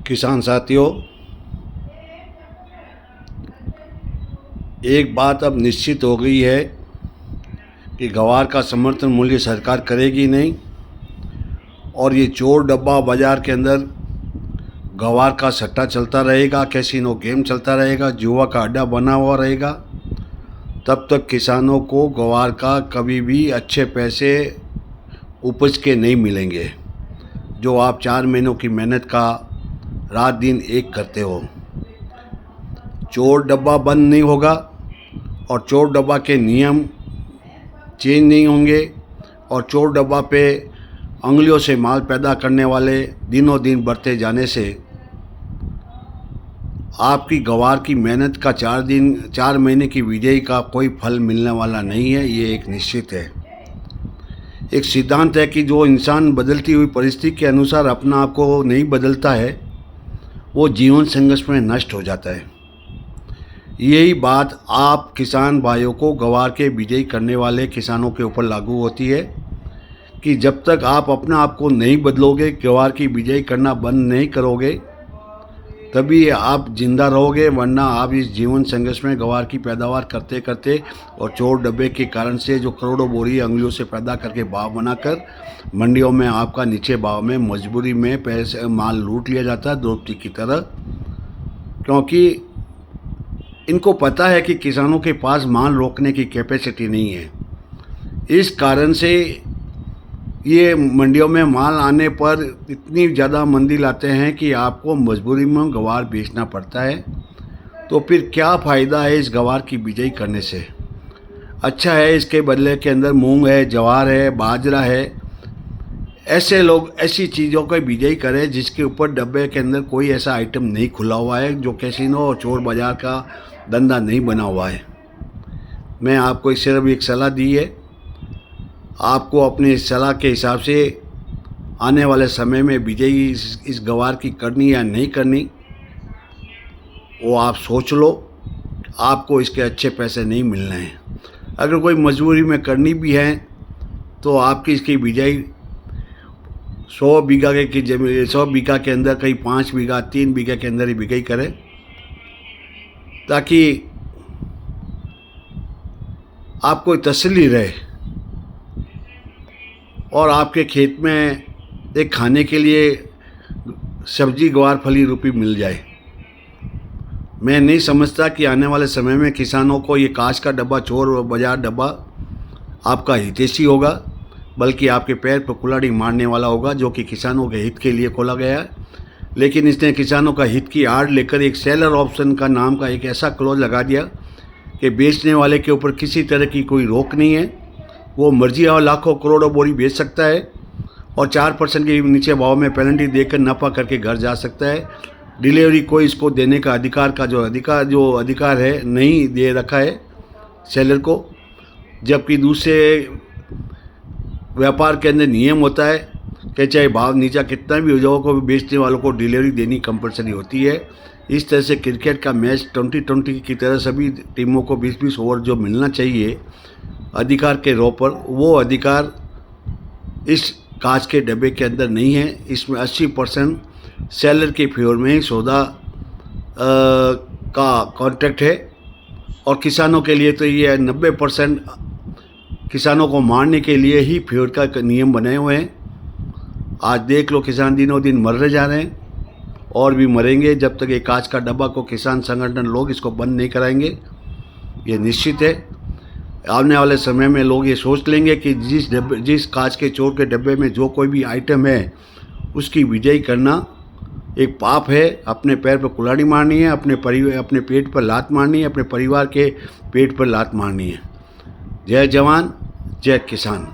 किसान साथियों, एक बात अब निश्चित हो गई है कि ग्वार का समर्थन मूल्य सरकार करेगी नहीं और ये चोर डब्बा बाज़ार के अंदर ग्वार का सट्टा चलता रहेगा, कैसीनो गेम चलता रहेगा, जुआ का अड्डा बना हुआ रहेगा। तब तक किसानों को ग्वार का कभी भी अच्छे पैसे उपज के नहीं मिलेंगे, जो आप 4 महीनों की मेहनत का रात दिन एक करते हो। चोर डब्बा बंद नहीं होगा और चोर डब्बा के नियम चेंज नहीं होंगे और चोर डब्बा पे अंगुलियों से माल पैदा करने वाले दिनों दिन बढ़ते जाने से आपकी ग्वार की मेहनत का 4 महीने की विजयी का कोई फल मिलने वाला नहीं है। ये एक निश्चित है। एक सिद्धांत है कि जो इंसान बदलती हुई परिस्थिति के अनुसार अपना आप को नहीं बदलता है, वो जीवन संघर्ष में नष्ट हो जाता है। यही बात आप किसान भाइयों को ग्वार के विजयी करने वाले किसानों के ऊपर लागू होती है कि जब तक आप अपना आप को नहीं बदलोगे, ग्वार की विजयी करना बंद नहीं करोगे, तभी आप जिंदा रहोगे, वरना आप इस जीवन संघर्ष में ग्वार की पैदावार करते करते और चोर डब्बे के कारण से जो करोड़ों बोरी अंगुलियों से पैदा करके भाव बनाकर मंडियों में आपका नीचे भाव में मजबूरी में पैसे माल लूट लिया जाता है द्रौपदी की तरह। क्योंकि इनको पता है कि किसानों के पास माल रोकने की कैपेसिटी नहीं है। इस कारण से ये मंडियों में माल आने पर इतनी ज़्यादा मंदी लाते हैं कि आपको मजबूरी में ग्वार बेचना पड़ता है। तो फिर क्या फ़ायदा है इस ग्वार की बिजाई करने से? अच्छा है इसके बदले के अंदर मूंग है, ज्वार है, बाजरा है, ऐसे लोग ऐसी चीज़ों की बिजाई करें जिसके ऊपर डब्बे के अंदर कोई ऐसा आइटम नहीं खुला हुआ है, जो कैसीनो और चोर बाज़ार का धंधा नहीं बना हुआ है। मैं आपको सिर्फ एक सलाह दी है, आपको अपनी इस सलाह के हिसाब से आने वाले समय में विजयी इस ग्वार की करनी या नहीं करनी, वो आप सोच लो। आपको इसके अच्छे पैसे नहीं मिलने हैं। अगर कोई मजबूरी में करनी भी है तो आपकी इसकी बिजाई 100 बीघा की जमीन 100 बीघा के अंदर कहीं 5 बीघा 3 बीघा के अंदर ही बिजाई करें, ताकि आपको तसल्ली रहे और आपके खेत में एक खाने के लिए सब्जी ग्वार फली रूपी मिल जाए। मैं नहीं समझता कि आने वाले समय में किसानों को ये कांच का डब्बा, चोर बाजार डब्बा आपका हितैषी होगा, बल्कि आपके पैर पर कुल्हाड़ी मारने वाला होगा, जो कि किसानों के हित के लिए खोला गया है। लेकिन इसने किसानों का हित की आड़ लेकर एक सेलर ऑप्शन का नाम का एक ऐसा क्लॉज लगा दिया कि बेचने वाले के ऊपर किसी तरह की कोई रोक नहीं है। वो मर्जी और लाखों करोड़ों बोरी बेच सकता है और 4% के नीचे भाव में पेनल्टी देकर नफा करके घर जा सकता है। डिलीवरी कोई इसको देने का जो अधिकार है नहीं दे रखा है सेलर को, जबकि दूसरे व्यापार के अंदर नियम होता है कि चाहे भाव नीचा कितना भी हो जाओ, को बेचने वालों को डिलीवरी देनी कंपलसरी होती है। इस तरह से क्रिकेट का मैच 2020 की तरह सभी टीमों को 20-20 ओवर जो मिलना चाहिए अधिकार के रो पर, वो अधिकार इस कांच के डब्बे के अंदर नहीं है। इसमें 80% सेलर के फेवर में ही सौदा का कॉन्ट्रैक्ट है और किसानों के लिए तो ये 90% किसानों को मारने के लिए ही फेवर का नियम बनाए हुए हैं। आज देख लो, किसान दिनों दिन मर जा रहे हैं और भी मरेंगे जब तक ये कांच का डब्बा को किसान संगठन लोग इसको बंद नहीं कराएंगे। ये निश्चित है। आने वाले समय में लोग ये सोच लेंगे कि जिस कांच के चोर के डब्बे में जो कोई भी आइटम है उसकी विजयी करना एक पाप है। अपने पैर पर कुल्हाड़ी मारनी है, अपने पेट पर लात मारनी है, अपने परिवार के पेट पर लात मारनी है। जय जवान, जय किसान।